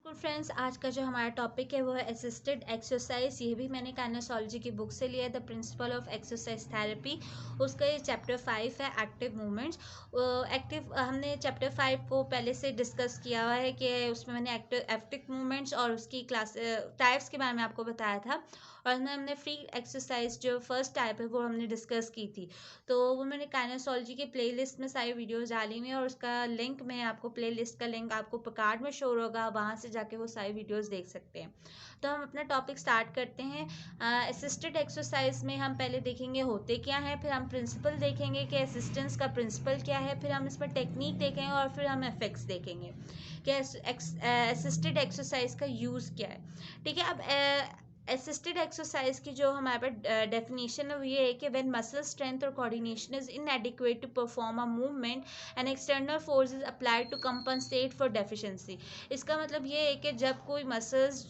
तो फ्रेंड्स, आज का जो हमारा टॉपिक है वो है असिस्टेड एक्सरसाइज। ये भी मैंने काइनेसोलॉजी की बुक से लिया है, the principle of exercise therapy. उसका ये चैप्टर 5 है, एक्टिव मूवमेंट्स। एक्टिव हमने चैप्टर 5 को पहले से डिस्कस किया हुआ है कि उसमें मैंने एक्टिव मूवमेंट्स और उसकी क्लास टाइप्स के बारे में आपको बताया था। और हमने फ्री एक्सरसाइज जो फर्स्ट टाइप है वो हमने डिस्कस की थी। तो वो मैंने काइनेसोलॉजी के प्लेलिस्ट में सारी वीडियोस डाली हुई है और उसका लिंक मैं आपको प्लेलिस्ट का लिंक आपको कार्ड में शो होगा, वहाँ से जाके वो सारी वीडियोस देख सकते हैं। तो हम अपना टॉपिक स्टार्ट करते हैं। असिस्टेड एक्सरसाइज में हम पहले देखेंगे होते क्या है, फिर हम प्रिंसिपल देखेंगे कि असिस्टेंस का प्रिंसिपल क्या है, फिर हम इसमें टेक्निक देखेंगे और फिर हम इफेक्ट्स देखेंगे कि असिस्टेड एक्सरसाइज का यूज़ क्या है। ठीक है। अब असिस्टेड एक्सरसाइज की जो हमारे पास डेफिनेशन है वो ये है कि व्हेन मसल स्ट्रेंथ और coordination is inadequate to perform a movement and external force is applied to compensate for deficiency. इसका मतलब ये है कि जब कोई मसल्स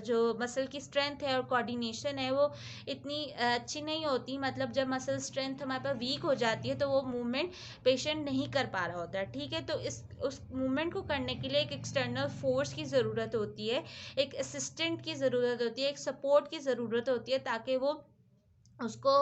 जो मसल की स्ट्रेंथ है और कोऑर्डिनेशन है वो इतनी अच्छी नहीं होती, मतलब जब मसल स्ट्रेंथ हमारे पास वीक हो जाती है तो वो मूवमेंट पेशेंट नहीं कर पा रहा होता है। ठीक है। तो उस मूवमेंट को करने के लिए एक एक्सटर्नल फोर्स की ज़रूरत होती है, एक असिस्टेंट की ज़रूरत होती है, एक सपोर्ट की ज़रूरत होती है, ताकि वो उसको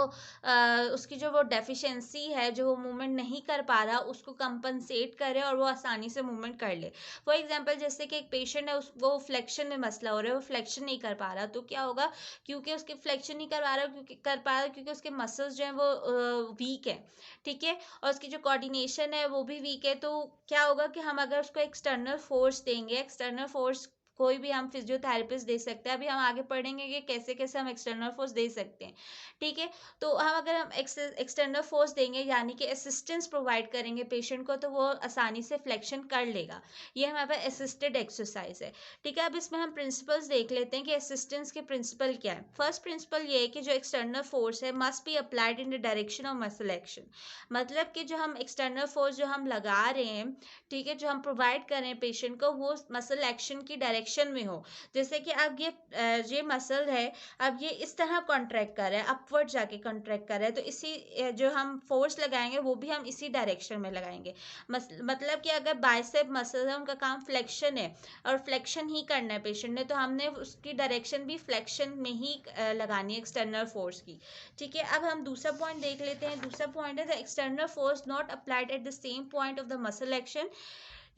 उसकी जो वो डेफिशिएंसी है, जो वो मूवमेंट नहीं कर पा रहा, उसको कंपनसेट करे और वो आसानी से मूवमेंट कर ले। फॉर एग्जांपल, जैसे कि एक पेशेंट है, उस वो फ्लेक्शन में मसला हो रहा है, वो फ्लेक्शन नहीं कर पा रहा, तो क्या होगा? क्योंकि उसके फ्लेक्शन नहीं कर पा रहा, क्योंकि उसके मसल्स जो हैं वो वीक है। ठीक है। और उसकी जो कोऑर्डिनेशन है वो भी वीक है। तो क्या होगा कि हम अगर उसको एक्सटर्नल फोर्स देंगे, एक्सटर्नल फोर्स कोई भी हम फिजियोथेरेपिस्ट दे सकते हैं। अभी हम आगे पढ़ेंगे कि कैसे कैसे हम एक्सटर्नल फोर्स दे सकते हैं। ठीक है। तो अगर हम एक्सटर्नल फोर्स देंगे, यानी कि असिस्टेंस प्रोवाइड करेंगे पेशेंट को, तो वो आसानी से फ्लेक्शन कर लेगा। ये हमारे पास असिस्टेड एक्सरसाइज है। ठीक है। अब इसमें हम प्रिंसिपल्स देख लेते हैं कि असिस्टेंस के प्रिंसिपल क्या है। फर्स्ट प्रिंसिपल ये है कि जो एक्सटर्नल फोर्स है must be applied in the direction of muscle action. मतलब कि जो हम एक्सटर्नल फोर्स जो हम लगा रहे हैं, ठीक है, जो हम प्रोवाइड कर रहे हैं पेशेंट को, वो मसल एक्शन की डायरेक्शन में हो। जैसे कि अब ये मसल है, अब ये इस तरह कॉन्ट्रैक्ट कर रहा है, अपवर्ड जाके कॉन्ट्रैक्ट कर रहा है, तो इसी जो हम फोर्स लगाएंगे वो भी हम इसी डायरेक्शन में लगाएंगे। मतलब कि अगर बाइसेप मसल है, उनका काम फ्लेक्शन है और फ्लेक्शन ही करना है पेशेंट ने, तो हमने उसकी डायरेक्शन भी फ्लेक्शन में ही लगानी है, एक्सटर्नल फोर्स की। ठीक है। अब हम दूसरा पॉइंट देख लेते हैं। दूसरा पॉइंट है the external force not applied at the same point of the muscle action.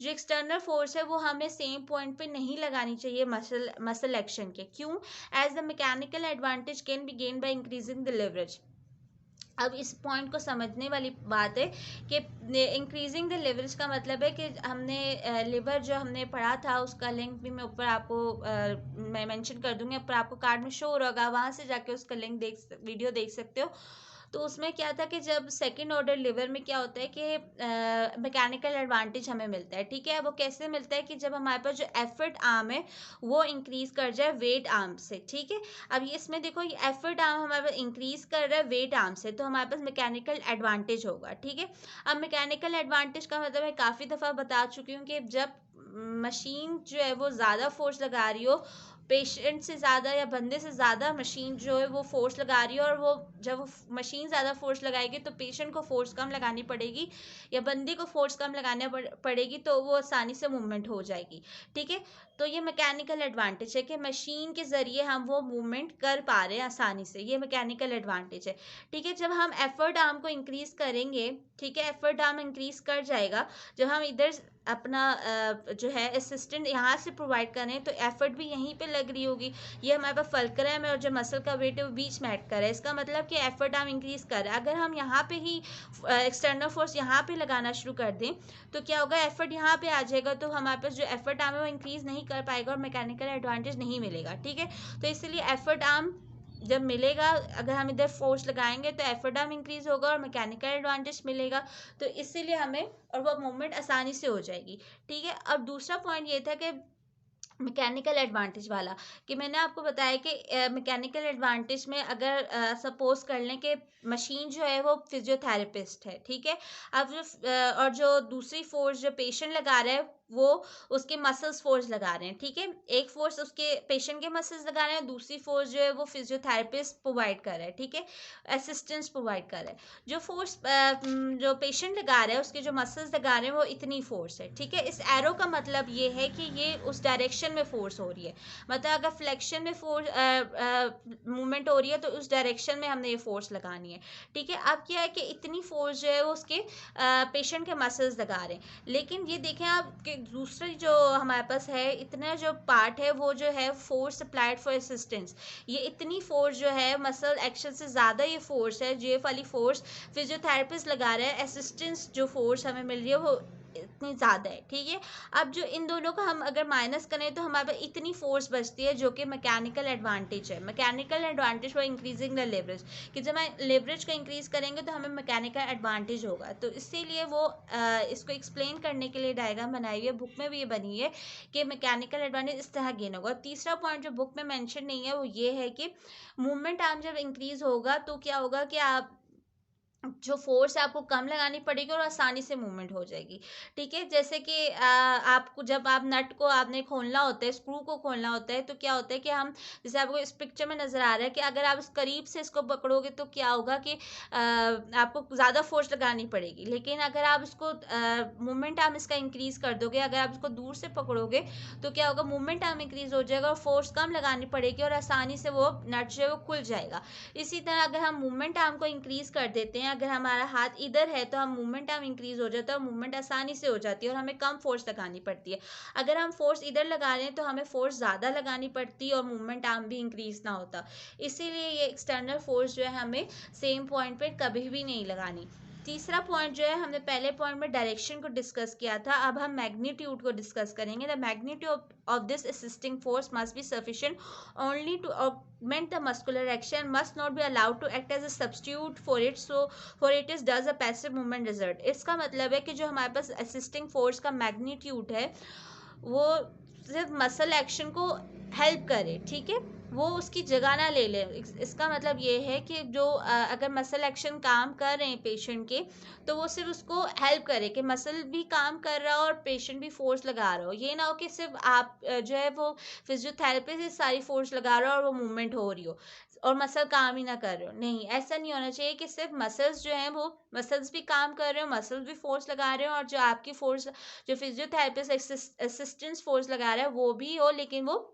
जो एक्सटर्नल फोर्स है वो हमें सेम पॉइंट पे नहीं लगानी चाहिए मसल एक्शन के। क्यों? As the mechanical advantage can be gain by increasing the leverage. अब इस पॉइंट को समझने वाली बात है कि इंक्रीजिंग द लेवरेज का मतलब है कि हमने लेवर जो हमने पढ़ा था उसका लिंक भी मैं ऊपर आपको मैं मेंशन कर दूंगी, ऊपर आपको कार्ड में शो होगा, वहाँ से जाके उसका लिंक वीडियो देख सकते हो। तो उसमें क्या था कि जब सेकंड ऑर्डर लिवर में क्या होता है कि मैकेनिकल एडवांटेज हमें मिलता है। ठीक है। वो कैसे मिलता है कि जब हमारे पास जो एफर्ट आर्म है वो इंक्रीज कर जाए वेट आर्म से। ठीक है। अब ये इसमें देखो, ये एफर्ट आर्म हमारे पास इंक्रीज कर रहा है वेट आर्म से, तो हमारे पास मैकेनिकल एडवांटेज होगा। ठीक है। अब मैकेनिकल एडवांटेज का मतलब मैं काफ़ी दफ़ा बता चुकी हूँ कि जब मशीन जो है वो ज़्यादा फोर्स लगा रही हो, पेशेंट से ज़्यादा या बंदे से ज़्यादा मशीन जो है वो फोर्स लगा रही है, और वो जब वो मशीन ज़्यादा फोर्स लगाएगी तो पेशेंट को फोर्स कम लगानी पड़ेगी, या बंदे को फोर्स कम लगानी पड़ेगी, तो वो आसानी से मूवमेंट हो जाएगी। ठीक है। तो ये मैकेनिकल एडवांटेज है कि मशीन के ज़रिए हम वो मूवमेंट कर पा रहे हैं आसानी से, ये मैकेनिकल एडवांटेज है। ठीक है। जब हम एफर्ट आर्म को इंक्रीज करेंगे, ठीक है, एफर्ट आर्म इंक्रीज कर जाएगा, जब हम इधर अपना जो है असिस्टेंट यहाँ से प्रोवाइड करें, तो एफर्ट भी यहीं पे लग रही होगी। ये हमारे पास फल्क्रम है और जो मसल का वेट है वो बीच में ऐड कर रहा है, इसका मतलब कि एफर्ट आर्म इंक्रीज कर रहा है। अगर हम यहाँ पे ही एक्सटर्नल फोर्स यहाँ पे लगाना शुरू कर दें, तो क्या होगा? एफर्ट यहाँ पे आ जाएगा, तो हमारे पास जो एफर्ट आर्म है वो इंक्रीज नहीं कर पाएगा और मैकेनिकल एडवांटेज नहीं मिलेगा। ठीक है। तो इसलिए एफर्ट आर्म जब मिलेगा, अगर हम इधर फोर्स लगाएंगे तो एफर्ट आर्म इंक्रीज होगा और मैकेनिकल एडवांटेज मिलेगा, तो इसीलिए हमें और वो मूवमेंट आसानी से हो जाएगी। ठीक है। अब दूसरा पॉइंट ये था कि मैकेनिकल एडवांटेज वाला, कि मैंने आपको बताया कि मैकेनिकल एडवांटेज में अगर सपोज कर लें कि मशीन जो है वो फिजियोथेरेपिस्ट है। ठीक है। अब और जो दूसरी फोर्स जो पेशेंट लगा रहा है वो उसके मसल्स फोर्स लगा रहे हैं, ठीक है। एक फोर्स उसके पेशेंट के मसल्स लगा रहे हैं, दूसरी फोर्स जो है वो फिजियोथेरेपिस्ट प्रोवाइड कर रहा है, ठीक है, असिस्टेंस प्रोवाइड कर रहा है। जो फोर्स जो पेशेंट लगा रहा है उसके जो मसल्स लगा रहे हैं वो इतनी फोर्स है, ठीक है। इस एरो का मतलब ये है कि ये उस डायरेक्शन में फोर्स हो रही है, मतलब अगर फ्लेक्शन में फोर्स मूवमेंट हो रही है तो उस डायरेक्शन में हमने ये फोर्स लगानी है, ठीक है। अब क्या है कि इतनी फोर्स जो है वो उसके पेशेंट के मसल्स लगा रहे हैं, लेकिन ये देखें आप कि दूसरी जो हमारे पास है इतना जो पार्ट है वो जो है फोर्स अप्लाइड फॉर असिस्टेंस, ये इतनी फोर्स जो है मसल एक्शन से ज़्यादा ये फोर्स है, जेएफ वाली फोर्स फिजियोथेरेपिस्ट लगा रहा है, असिस्टेंस जो फोर्स हमें मिल रही है वो इतनी ज़्यादा है, ठीक है। अब जो इन दोनों का हम अगर माइनस करें तो हमारे पास इतनी फोर्स बचती है जो कि मैकेनिकल एडवांटेज है। Mechanical advantage for increasing the leverage, कि जब हम लेवरेज को इंक्रीज करेंगे तो हमें मैकेनिकल एडवांटेज होगा, तो इसीलिए वो इसको एक्सप्लेन करने के लिए डायग्राम बनाई हुई है, बुक में भी ये बनी है कि मैकेनिकल एडवांटेज इस तरह गेन होगा। तीसरा पॉइंट जो बुक में मेंशन नहीं है वो ये है कि मूवमेंट आर्म जब इंक्रीज होगा तो क्या होगा कि आप जो फोर्स है आपको कम लगानी पड़ेगी और आसानी से मूवमेंट हो जाएगी, ठीक है। जैसे कि आपको जब आप नट को आपने खोलना होता है, स्क्रू को खोलना होता है, तो क्या होता है कि हम जैसे आपको इस पिक्चर में नज़र आ रहा है कि अगर आप इस करीब से इसको पकड़ोगे तो क्या होगा कि आपको ज़्यादा फोर्स लगानी पड़ेगी, लेकिन अगर आप इसको मूवमेंट आर्म इसका इंक्रीज कर दोगे, अगर आप इसको दूर से पकड़ोगे तो क्या होगा, मूवमेंट आर्म इंक्रीज हो जाएगा और फोर्स कम लगानी पड़ेगी और आसानी से वो नट जो है वो खुल जाएगा। इसी तरह अगर हम मूवमेंट आर्म को इंक्रीज कर देते हैं, अगर हमारा हाथ इधर है तो हम मूवमेंट आर्म इंक्रीज हो जाता है और मूवमेंट आसानी से हो जाती है और हमें कम फोर्स लगानी पड़ती है। अगर हम फोर्स इधर लगा रहे हैं तो हमें फोर्स ज़्यादा लगानी पड़ती है और मूवमेंट आर्म भी इंक्रीज ना होता। इसीलिए ये एक्सटर्नल फोर्स जो है हमें सेम पॉइंट पे कभी भी नहीं लगानी। तीसरा पॉइंट जो है, हमने पहले पॉइंट में डायरेक्शन को डिस्कस किया था, अब हम मैग्नीट्यूड को डिस्कस करेंगे। The magnitude of this assisting force must be sufficient only to augment the muscular action, must not be allowed to act as a substitute for it, so for it is does a passive movement result। इसका मतलब है कि जो हमारे पास assisting force का magnitude है वो सिर्फ मसल एक्शन को हेल्प करे, ठीक है, वो उसकी जगह ना ले ले। इसका मतलब ये है कि जो अगर मसल एक्शन काम कर रहे हैं पेशेंट के तो वो सिर्फ उसको हेल्प करे कि मसल भी काम कर रहा हो और पेशेंट भी फोर्स लगा रहा हो। ये ना हो कि सिर्फ आप जो है वो फिजियोथेरेपी से सारी फोर्स लगा रहे हो और वो मूवमेंट हो रही हो और मसल काम ही ना कर रहे हो, नहीं, ऐसा नहीं होना चाहिए कि सिर्फ मसल्स जो हैं वो मसल्स भी काम कर रहे हो, मसल्स भी फोर्स लगा रहे हो और जो आपकी फोर्स जो फिजियोथेरेपिस्ट असिस्टेंस फोर्स लगा रहा है वो भी हो, लेकिन वो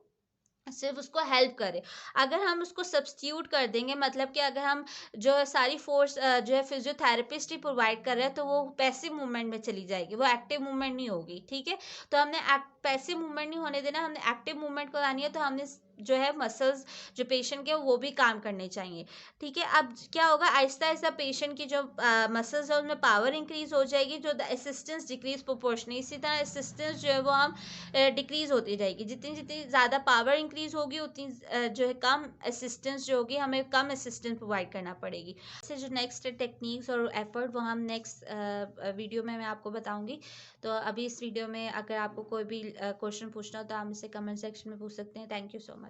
सिर्फ उसको हेल्प करे। अगर हम उसको सब्स्टिट्यूट कर देंगे, मतलब कि अगर हम जो है सारी फोर्स जो है फिजियोथेरेपिस्ट ही प्रोवाइड कर रहे हैं तो वो पैसिव मूवमेंट में चली जाएगी, वो एक्टिव मूवमेंट नहीं होगी, ठीक है। तो हमने पैसिव मूवमेंट नहीं होने देना, हमने एक्टिव मूवमेंट करानी है, तो हमने जो है मसल्स जो पेशेंट के वो भी काम करने चाहिए, ठीक है। अब क्या होगा, आहिस्ता आहिस्ता पेशेंट की जो मसल्स है उनमें पावर इंक्रीज हो जाएगी, जो द असिस्टेंस डिक्रीज प्रोपोर्शनली, इसी तरह असिस्टेंस जो है वो हम डिक्रीज होती जाएगी, जितनी जितनी ज़्यादा पावर इंक्रीज होगी उतनी जो है कम असिस्टेंस जो होगी, हमें कम असिस्टेंस प्रोवाइड करना पड़ेगी। इससे जो नेक्स्ट टेक्निक्स और एफर्ट वो हम नेक्स्ट वीडियो में मैं आपको बताऊंगी। तो अभी इस वीडियो में अगर आपको कोई भी क्वेश्चन पूछना हो तो आप मुझसे कमेंट सेक्शन में पूछ सकते हैं। Thank you so much.